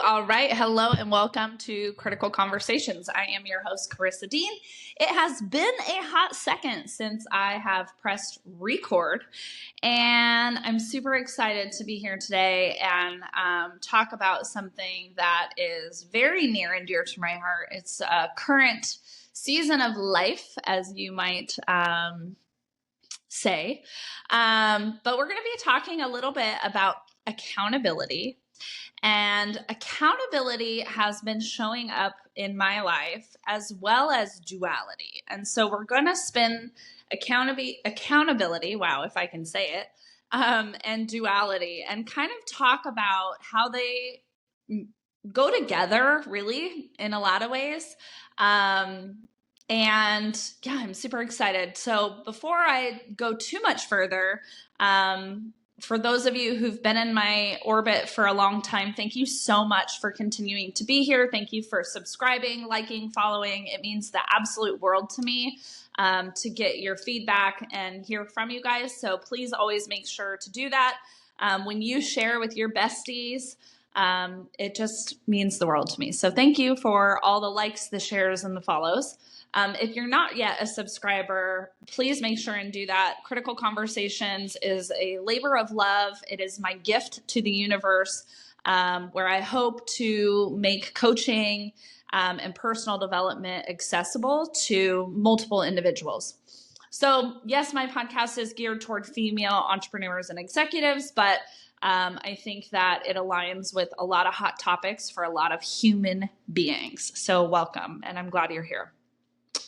All right. Hello and welcome to Critical Conversations. I am your host, Karissa Dean. It has been a hot second since I have pressed record, and I'm super excited to be here today and talk about something that is very near and dear to my heart. It's a current season of life, as you might say. But we're going to be talking a little bit about accountability. And accountability has been showing up in my life as well as duality. And so we're going to spin accountability, wow, if I can say it, and duality, and kind of talk about how they go together, really, in a lot of ways. And yeah, I'm super excited. So before I go too much further, for those of you who've been in my orbit for a long time, thank you so much for continuing to be here. Thank you for subscribing, liking, following. It means the absolute world to me to get your feedback and hear from you guys. So please always make sure to do that. When you share with your besties, it just means the world to me. So thank you for all the likes, the shares, and the follows. If you're not yet a subscriber, please make sure and do that. Critical Conversations is a labor of love. It is my gift to the universe, where I hope to make coaching and personal development accessible to multiple individuals. So yes, my podcast is geared toward female entrepreneurs and executives, but I think that it aligns with a lot of hot topics for a lot of human beings. So welcome, and I'm glad you're here.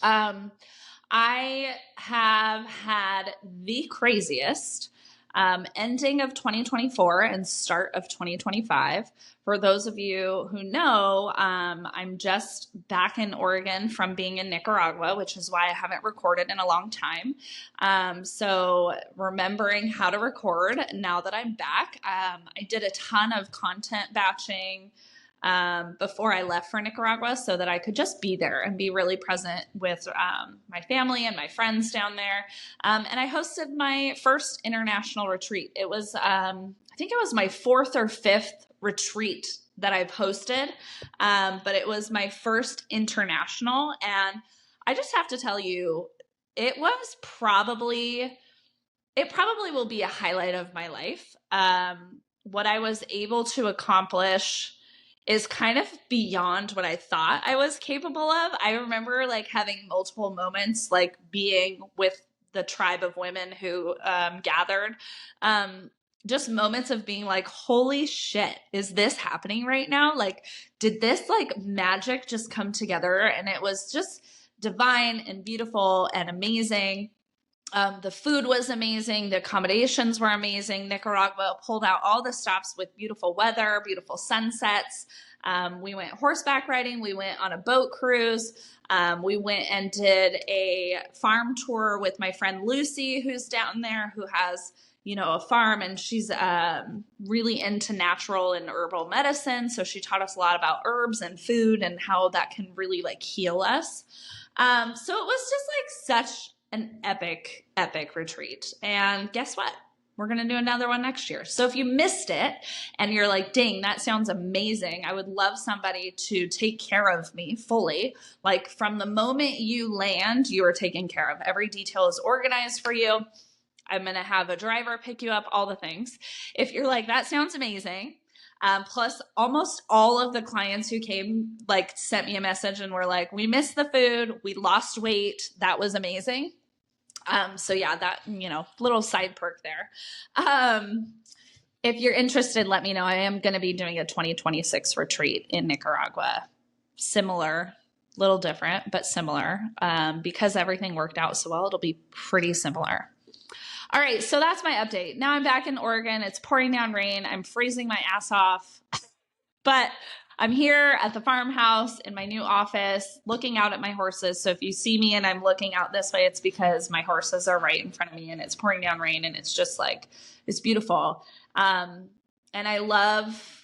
I have had the craziest ending of 2024 and start of 2025. For those of you who know, I'm just back in Oregon from being in Nicaragua, which is why I haven't recorded in a long time. So remembering how to record now that I'm back. I did a ton of content batching before I left for Nicaragua so that I could just be there and be really present with my family and my friends down there. And I hosted my first international retreat. It was, I think it was my fourth or fifth retreat that I've hosted, but it was my first international. And I just have to tell you, it probably will be a highlight of my life. What I was able to accomplish is kind of beyond what I thought I was capable of. I remember like having multiple moments, like being with the tribe of women who gathered, just moments of being like, holy shit, is this happening right now? Like, did this like magic just come together? And it was just divine and beautiful and amazing. The food was amazing. The accommodations were amazing. Nicaragua pulled out all the stops with beautiful weather, beautiful sunsets. We went horseback riding. We went on a boat cruise. We went and did a farm tour with my friend Lucy, who's down there, who has, a farm, and she's really into natural and herbal medicine. So she taught us a lot about herbs and food and how that can really like heal us. So it was just like such an epic retreat. And guess what? We're going to do another one next year. So if you missed it and you're like, dang, that sounds amazing, I would love somebody to take care of me fully. Like from the moment you land, you are taken care of. Every detail is organized for you. I'm going to have a driver pick you up, all the things. If you're like, that sounds amazing. Plus almost all of the clients who came like sent me a message and were like, we missed the food. We lost weight. That was amazing. So yeah, that, little side perk there. If you're interested, let me know. I am going to be doing a 2026 retreat in Nicaragua. Similar, little different, but similar. Because everything worked out so well, it'll be pretty similar. All right, so that's my update. Now I'm back in Oregon. It's pouring down rain. I'm freezing my ass off. But I'm here at the farmhouse in my new office looking out at my horses. So if you see me and I'm looking out this way, it's because my horses are right in front of me and it's pouring down rain and it's just like, it's beautiful. And I love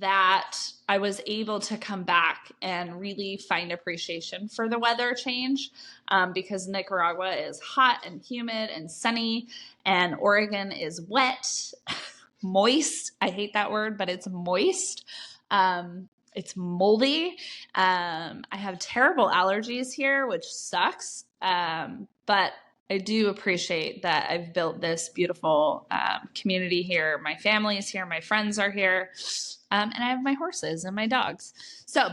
that I was able to come back and really find appreciation for the weather change, because Nicaragua is hot and humid and sunny and Oregon is wet, moist. I hate that word, but it's moist. It's moldy. I have terrible allergies here, which sucks. But I do appreciate that I've built this beautiful community here. My family is here. My friends are here. And I have my horses and my dogs. So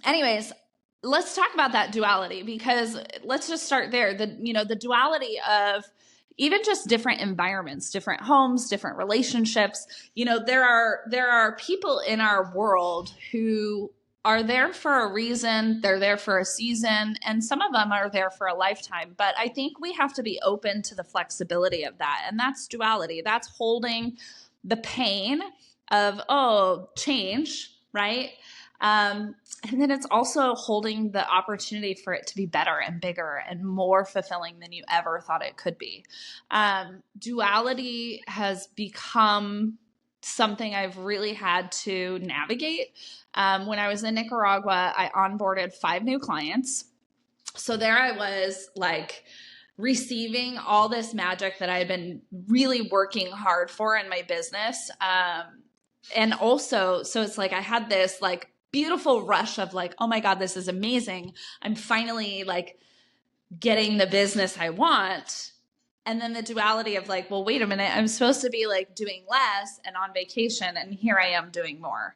anyways, let's talk about that duality, because let's just start there. The duality of even just different environments, different homes, different relationships. There are people in our world who are there for a reason. They're there for a season, and some of them are there for a lifetime. But I think we have to be open to the flexibility of that. And that's duality. That's holding the pain of, change, right? And then it's also holding the opportunity for it to be better and bigger and more fulfilling than you ever thought it could be. Duality has become something I've really had to navigate. When I was in Nicaragua, I onboarded 5 new clients. So there I was, like, receiving all this magic that I had been really working hard for in my business. And also, so it's like I had this like beautiful rush of like, oh my God, this is amazing. I'm finally like getting the business I want. And then the duality of like, well, wait a minute, I'm supposed to be like doing less and on vacation, and here I am doing more.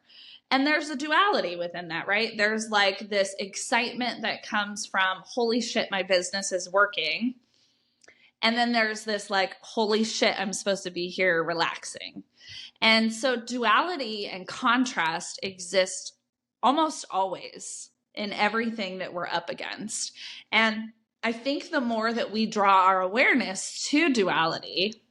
And there's a duality within that, right? There's like this excitement that comes from, holy shit, my business is working. And then there's this like, holy shit, I'm supposed to be here relaxing. And so duality and contrast exist almost always in everything that we're up against. And I think the more that we draw our awareness to duality,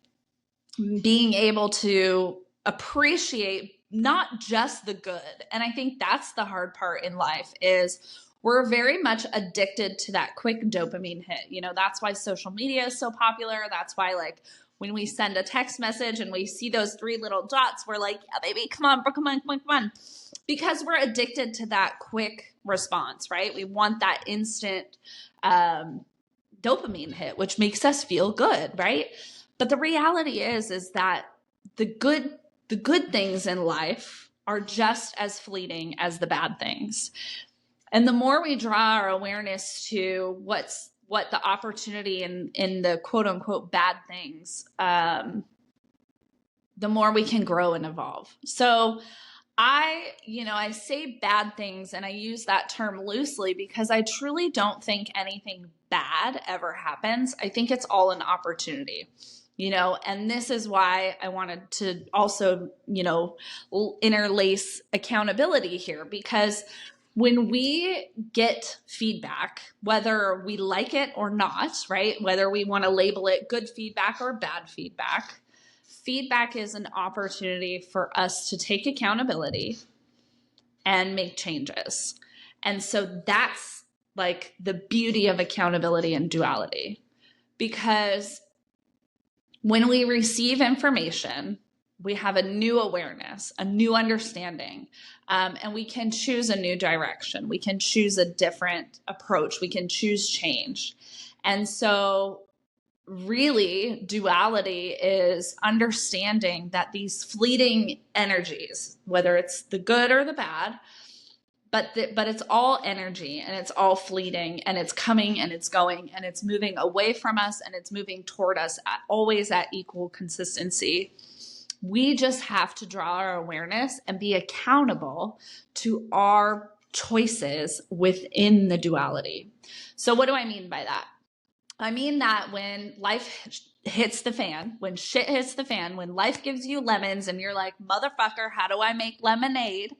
being able to appreciate not just the good. And I think that's the hard part in life, is we're very much addicted to that quick dopamine hit. That's why social media is so popular. That's why, like, when we send a text message and we see those 3 little dots, we're like, yeah, baby, come on, bro, come on, come on, come on. Because we're addicted to that quick response, right? We want that instant dopamine hit, which makes us feel good, right? But the reality is that the good things in life are just as fleeting as the bad things. And the more we draw our awareness to what the opportunity in the quote unquote bad things, the more we can grow and evolve. So I say bad things, and I use that term loosely because I truly don't think anything bad ever happens. I think it's all an opportunity, and this is why I wanted to also, interlace accountability here, because when we get feedback, whether we like it or not, right? Whether we want to label it good feedback or bad feedback, feedback is an opportunity for us to take accountability and make changes. And so that's like the beauty of accountability and duality, because when we receive information, we have a new awareness, a new understanding, and we can choose a new direction. We can choose a different approach. We can choose change. And so really, duality is understanding that these fleeting energies, whether it's the good or the bad, but it's all energy, and it's all fleeting, and it's coming and it's going, and it's moving away from us, and it's moving toward us always at equal consistency. We just have to draw our awareness and be accountable to our choices within the duality. So what do I mean by that? I mean that when life hits the fan, when shit hits the fan, when life gives you lemons and you're like, motherfucker, how do I make lemonade?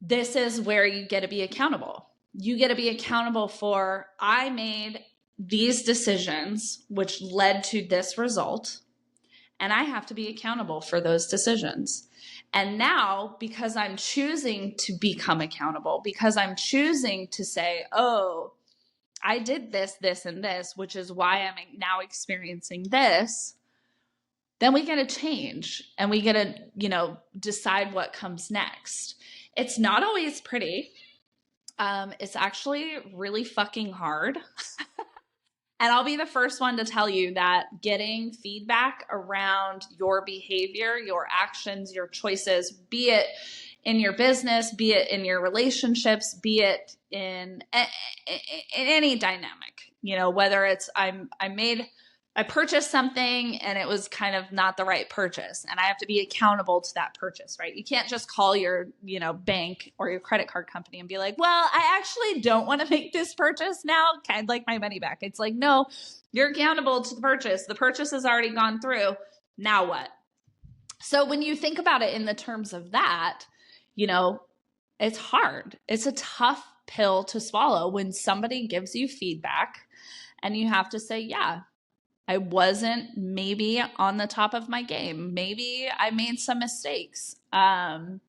This is where you get to be accountable. You get to be accountable for, I made these decisions which led to this result, and I have to be accountable for those decisions. And now, because I'm choosing to become accountable, because I'm choosing to say, oh, I did this, this, and this, which is why I'm now experiencing this, then we get to change, and we get to, decide what comes next. It's not always pretty. It's actually really fucking hard. And I'll be the first one to tell you that getting feedback around your behavior, your actions, your choices, be it in your business, be it in your relationships, be it in any dynamic, whether it's I purchased something and it was kind of not the right purchase, and I have to be accountable to that purchase, right? You can't just call your, bank or your credit card company and be like, well, I actually don't want to make this purchase now. I'd like my money back. It's like, no, you're accountable to the purchase. The purchase has already gone through. Now what? So when you think about it in the terms of that, it's hard. It's a tough pill to swallow when somebody gives you feedback and you have to say, yeah, I wasn't maybe on the top of my game. Maybe I made some mistakes. And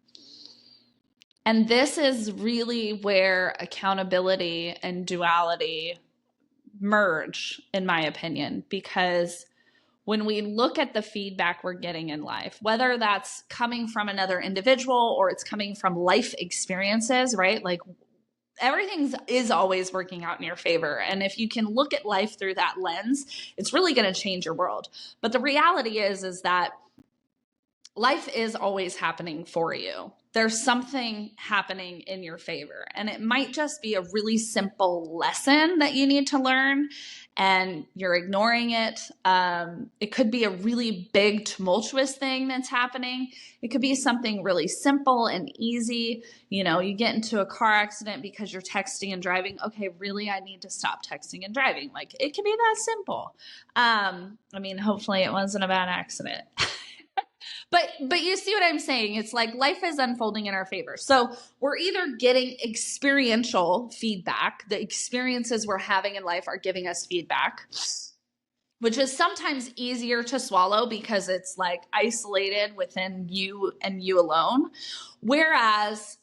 this is really where accountability and duality merge, in my opinion, because when we look at the feedback we're getting in life, whether that's coming from another individual or it's coming from life experiences, right? Like everything is always working out in your favor. And if you can look at life through that lens, it's really going to change your world. But the reality is that life is always happening for you. There's something happening in your favor. And it might just be a really simple lesson that you need to learn and you're ignoring it. It could be a really big, tumultuous thing that's happening. It could be something really simple and easy. You get into a car accident because you're texting and driving. Okay, really, I need to stop texting and driving. Like, it can be that simple. Hopefully it wasn't a bad accident. But you see what I'm saying? It's like life is unfolding in our favor. So we're either getting experiential feedback. The experiences we're having in life are giving us feedback, which is sometimes easier to swallow because it's like isolated within you and you alone. Whereas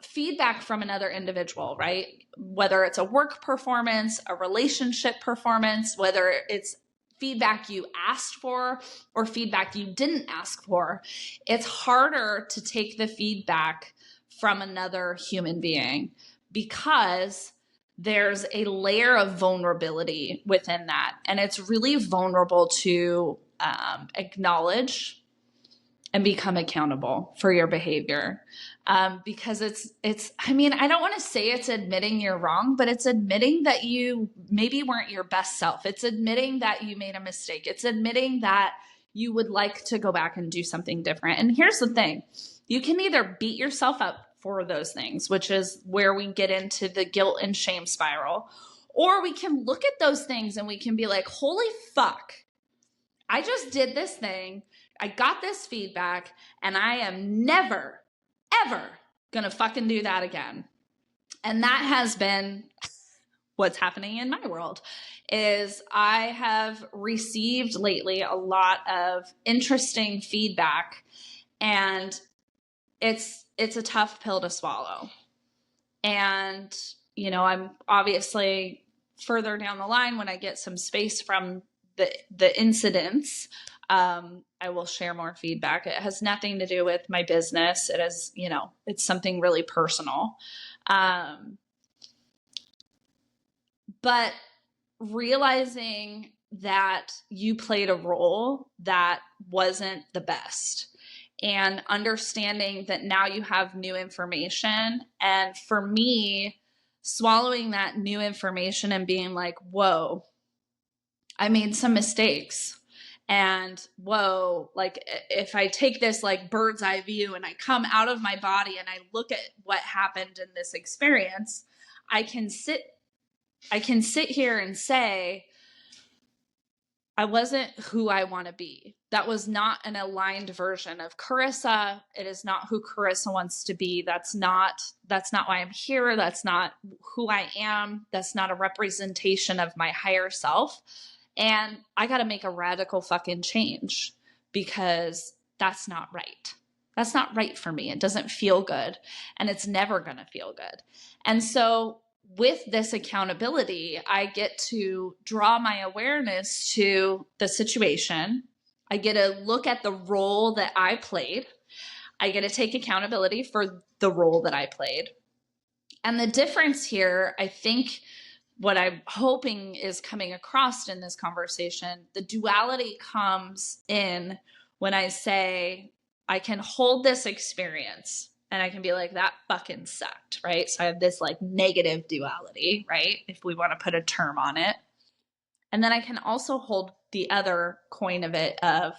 feedback from another individual, right? Whether it's a work performance, a relationship performance, whether it's feedback you asked for or feedback you didn't ask for, it's harder to take the feedback from another human being because there's a layer of vulnerability within that. And it's really vulnerable to acknowledge and become accountable for your behavior. Because I don't want to say it's admitting you're wrong, but it's admitting that you maybe weren't your best self. It's admitting that you made a mistake. It's admitting that you would like to go back and do something different. And here's the thing. You can either beat yourself up for those things, which is where we get into the guilt and shame spiral, or we can look at those things and we can be like, holy fuck, I just did this thing. I got this feedback and I am never, ever gonna fucking do that again. And that has been what's happening in my world. Is I have received lately a lot of interesting feedback, and it's a tough pill to swallow. And I'm obviously further down the line when I get some space from the incidents. I will share more feedback. It has nothing to do with my business. It is, it's something really personal. But realizing that you played a role that wasn't the best and understanding that now you have new information. And for me, swallowing that new information and being like, whoa, I made some mistakes. And whoa, like if I take this like bird's eye view and I come out of my body and I look at what happened in this experience, I can sit here and say, I wasn't who I want to be. That was not an aligned version of Karissa. It is not who Karissa wants to be. That's not why I'm here. That's not who I am. That's not a representation of my higher self. And I got to make a radical fucking change because that's not right. That's not right for me. It doesn't feel good, and it's never going to feel good. And so with this accountability, I get to draw my awareness to the situation. I get to look at the role that I played. I get to take accountability for the role that I played. And the difference here, I think, what I'm hoping is coming across in this conversation, the duality comes in when I say I can hold this experience and I can be like, that fucking sucked, right? So I have this like negative duality, right? If we want to put a term on it. And then I can also hold the other coin of it of,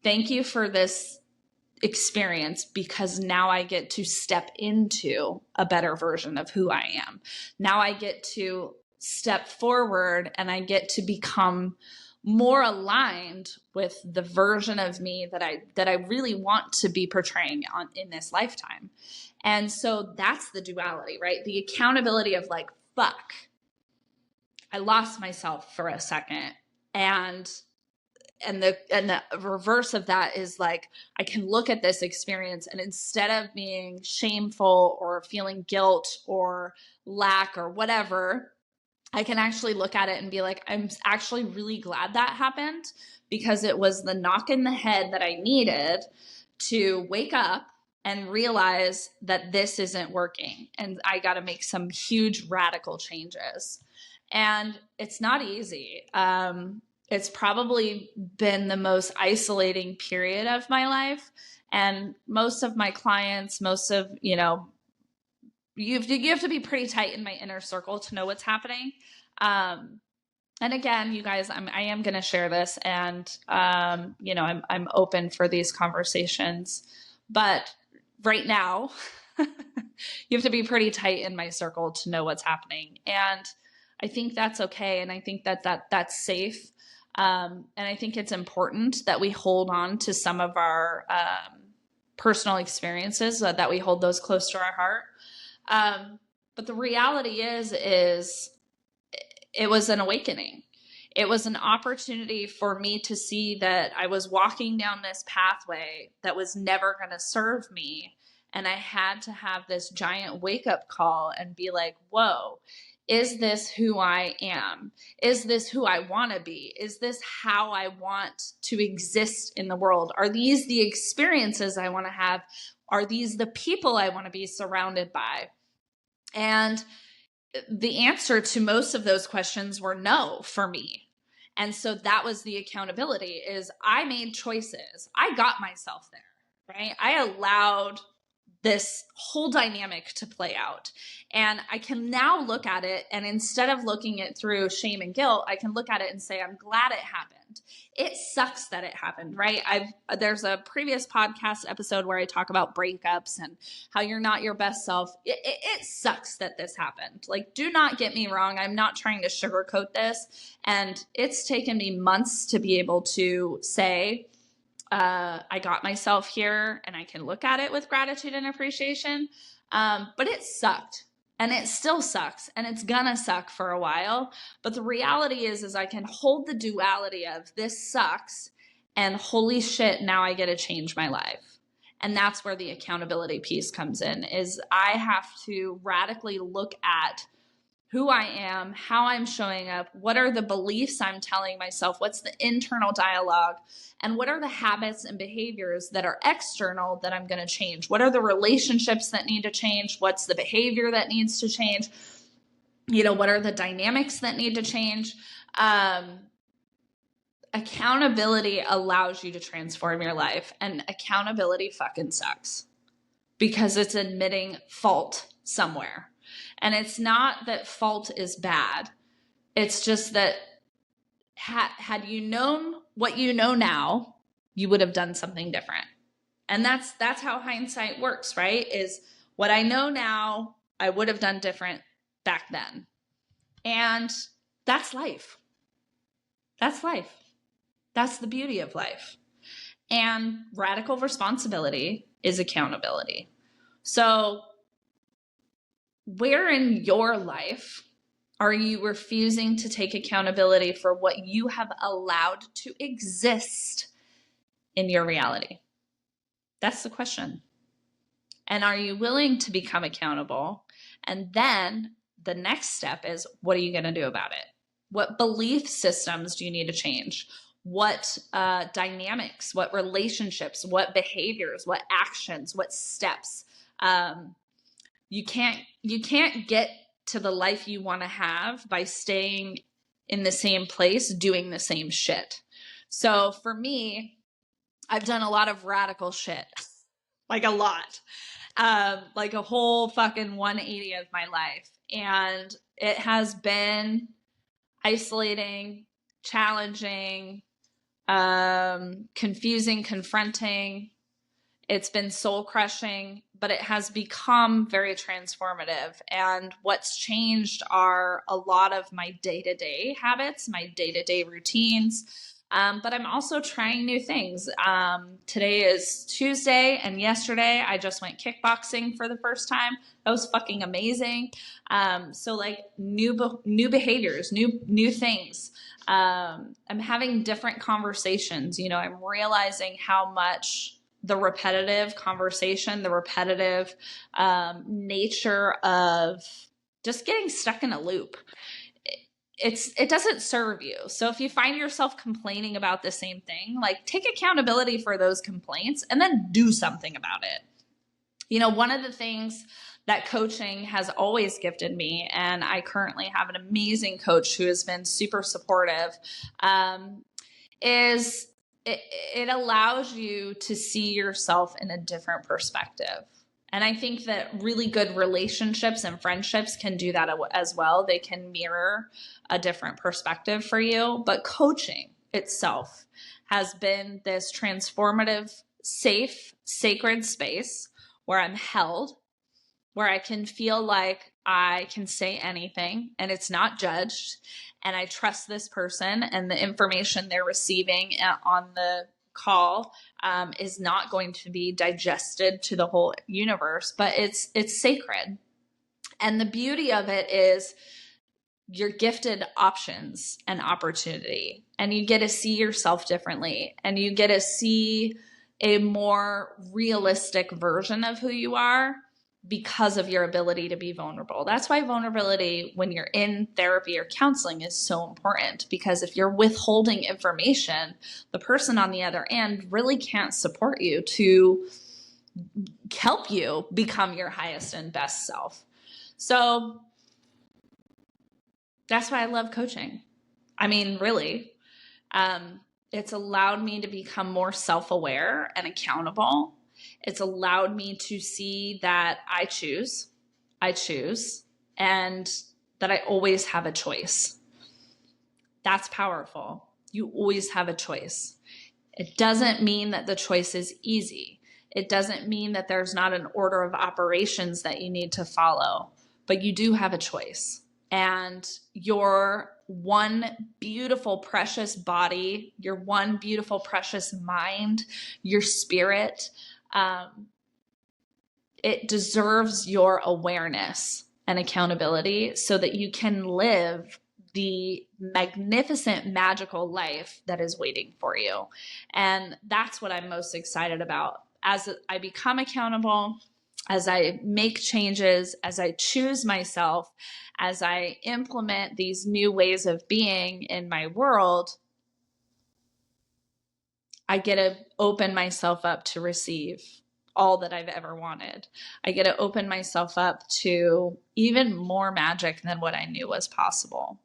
thank you for this experience, because now I get to step into a better version of who I am. Now I get to step forward and I get to become more aligned with the version of me that I really want to be portraying in this lifetime. And so that's the duality, right? The accountability of like, fuck, I lost myself for a second. And the reverse of that is like, I can look at this experience and instead of being shameful or feeling guilt or lack or whatever, I can actually look at it and be like, I'm actually really glad that happened, because it was the knock in the head that I needed to wake up and realize that this isn't working and I got to make some huge radical changes. And it's not easy. It's probably been the most isolating period of my life. And most of my clients, you have to be pretty tight in my inner circle to know what's happening. And again, you guys, I am going to share this, and, I'm open for these conversations, but right now you have to be pretty tight in my circle to know what's happening. And I think that's okay. And I think that's safe. And I think it's important that we hold on to some of our personal experiences, that we hold those close to our heart. But the reality is it was an awakening. It was an opportunity for me to see that I was walking down this pathway that was never going to serve me. And I had to have this giant wake up call and be like, whoa, is this who I am? Is this who I want to be? Is this how I want to exist in the world? Are these the experiences I want to have? Are these the people I want to be surrounded by? And the answer to most of those questions were no for me. And so that was the accountability, is I made choices. I got myself there, right? I allowed this whole dynamic to play out. And I can now look at it, and instead of looking at through shame and guilt, I can look at it and say, I'm glad it happened. It sucks that it happened, right? There's a previous podcast episode where I talk about breakups and how you're not your best self. It sucks that this happened. Like, do not get me wrong. I'm not trying to sugarcoat this. And it's taken me months to be able to say, I got myself here, and I can look at it with gratitude and appreciation. But it sucked, and it still sucks, and it's gonna suck for a while. But the reality is I can hold the duality of this sucks and holy shit, now I get to change my life. And that's where the accountability piece comes in, is I have to radically look at who I am, how I'm showing up, what are the beliefs I'm telling myself, what's the internal dialogue, and what are the habits and behaviors that are external that I'm going to change? What are the relationships that need to change? What's the behavior that needs to change? What are the dynamics that need to change? Accountability allows you to transform your life, and accountability fucking sucks, because it's admitting fault somewhere. And it's not that fault is bad. It's just that had you known what you know now, you would have done something different. And that's how hindsight works, right? Is what I know now, I would have done different back then. And that's life. That's life. That's the beauty of life. And radical responsibility is accountability. So where in your life are you refusing to take accountability for what you have allowed to exist in your reality? That's the question. And are you willing to become accountable? And then the next step is, what are you going to do about it? What belief systems do you need to change? What dynamics, what relationships, what behaviors, what actions, what steps? You can't get to the life you want to have by staying in the same place, doing the same shit. So for me, I've done a lot of radical shit, like a lot, like a whole fucking 180 of my life. And it has been isolating, challenging, confusing, confronting. It's been soul crushing, but it has become very transformative. And what's changed are a lot of my day-to-day habits, my day-to-day routines. But I'm also trying new things. Today is Tuesday, and yesterday I just went kickboxing for the first time. That was fucking amazing. So like new behaviors, new things. I'm having different conversations. You know, I'm realizing how much the repetitive conversation, the repetitive nature of just getting stuck in a loop, it doesn't serve you. So if you find yourself complaining about the same thing, like take accountability for those complaints and then do something about it. You know, one of the things that coaching has always gifted me, and I currently have an amazing coach who has been super supportive, is it allows you to see yourself in a different perspective. And I think that really good relationships and friendships can do that as well. They can mirror a different perspective for you. But coaching itself has been this transformative, safe, sacred space where I'm held, where I can feel like I can say anything and it's not judged. And I trust this person, and the information they're receiving on the call is not going to be digested to the whole universe, but it's sacred. And the beauty of it is you're gifted options and opportunity, and you get to see yourself differently, and you get to see a more realistic version of who you are because of your ability to be vulnerable. That's why vulnerability when you're in therapy or counseling is so important, because if you're withholding information, the person on the other end really can't support you to help you become your highest and best self. So that's why I love coaching. I mean, really, it's allowed me to become more self-aware and accountable. It's allowed me to see that I choose, and that I always have a choice. That's powerful. You always have a choice. It doesn't mean that the choice is easy. It doesn't mean that there's not an order of operations that you need to follow, but you do have a choice. And your one beautiful, precious body, your one beautiful, precious mind, your spirit, it deserves your awareness and accountability so that you can live the magnificent, magical life that is waiting for you. And that's what I'm most excited about. As I become accountable, as I make changes, as I choose myself, as I implement these new ways of being in my world, I get to open myself up to receive all that I've ever wanted. I get to open myself up to even more magic than what I knew was possible.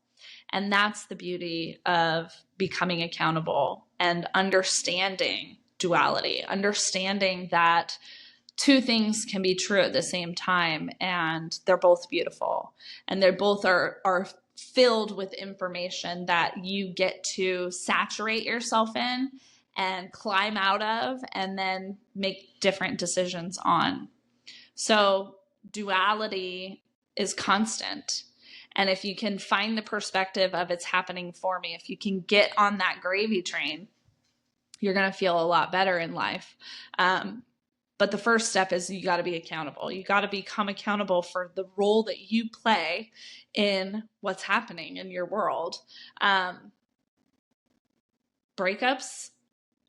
And that's the beauty of becoming accountable and understanding duality, understanding that two things can be true at the same time, and they're both beautiful, and they're both are filled with information that you get to saturate yourself in and climb out of and then make different decisions on. So duality is constant. And if you can find the perspective of it's happening for me, if you can get on that gravy train, you're going to feel a lot better in life. But the first step is you got to be accountable. You got to become accountable for the role that you play in what's happening in your world. Breakups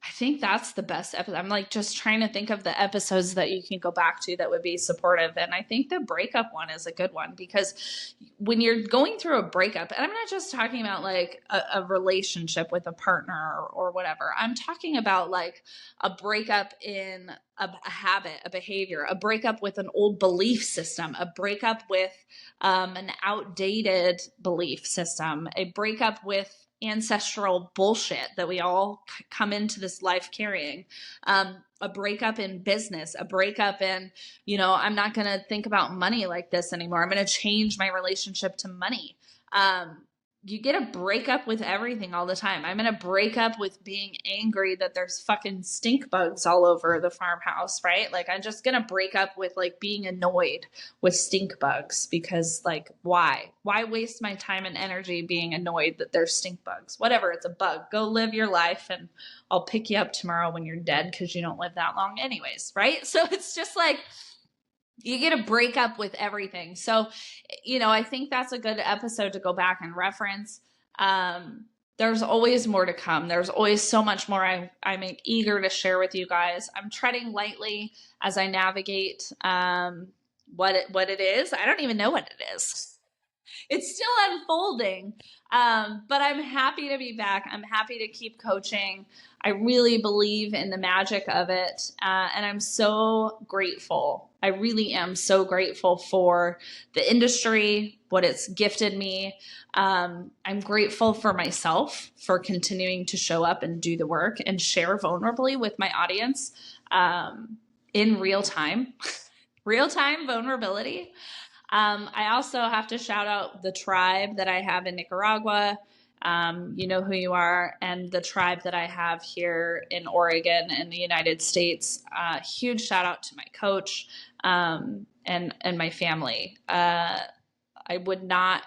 I think that's the best episode. I'm like just trying to think of the episodes that you can go back to that would be supportive. And I think the breakup one is a good one, because when you're going through a breakup, and I'm not just talking about like a relationship with a partner or whatever, I'm talking about like a breakup in a habit, a behavior, a breakup with an old belief system, a breakup with an outdated belief system, a breakup with ancestral bullshit that we all come into this life carrying, a breakup in business, a breakup in, I'm not going to think about money like this anymore. I'm going to change my relationship to money. You get a breakup with everything all the time. I'm going to break up with being angry that there's fucking stink bugs all over the farmhouse, right? Like, I'm just going to break up with like being annoyed with stink bugs, because like, why waste my time and energy being annoyed that there's stink bugs? Whatever, it's a bug. Go live your life, and I'll pick you up tomorrow when you're dead, because you don't live that long anyways, right? So it's just like, you get a breakup with everything. So, I think that's a good episode to go back and reference. There's always more to come. There's always so much more I'm eager to share with you guys. I'm treading lightly as I navigate what it is. I don't even know what it is. It's still unfolding. But I'm happy to be back. I'm happy to keep coaching. I really believe in the magic of it. And I'm so grateful. I really am so grateful for the industry, what it's gifted me. I'm grateful for myself for continuing to show up and do the work and share vulnerably with my audience in real time. Real time vulnerability. I also have to shout out the tribe that I have in Nicaragua. You know who you are, and the tribe that I have here in Oregon in the United States. Huge shout out to my coach and my family. I would not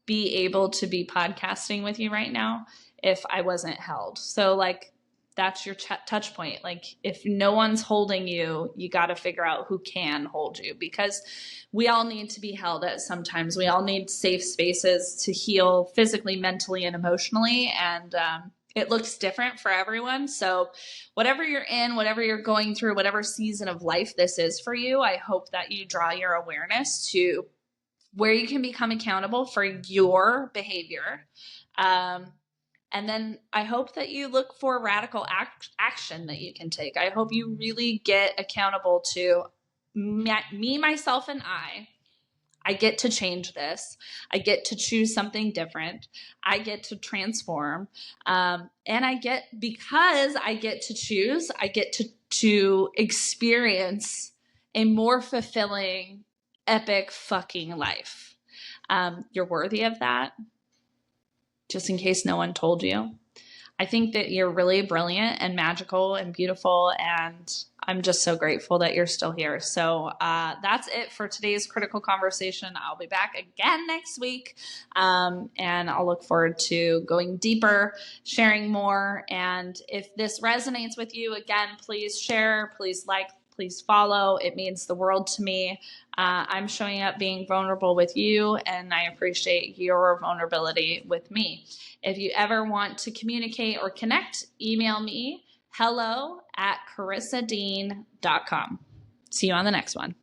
be able to be podcasting with you right now if I wasn't held. So like, that's your touch point. Like, if no one's holding you, you got to figure out who can hold you, because we all need to be held at sometimes. We all need safe spaces to heal physically, mentally, and emotionally. And it looks different for everyone. So whatever you're in, whatever you're going through, whatever season of life this is for you, I hope that you draw your awareness to where you can become accountable for your behavior. And then I hope that you look for radical action that you can take. I hope you really get accountable to me, myself, and I get to change this. I get to choose something different. I get to transform. And because I get to choose, I get to experience a more fulfilling, epic fucking life. You're worthy of that. Just in case no one told you. I think that you're really brilliant and magical and beautiful, and I'm just so grateful that you're still here. So that's it for today's critical conversation. I'll be back again next week, and I'll look forward to going deeper, sharing more. And if this resonates with you, again, please share, please like, please follow. It means the world to me. I'm showing up being vulnerable with you, and I appreciate your vulnerability with me. If you ever want to communicate or connect, email me hello@KarissaDean.com. See you on the next one.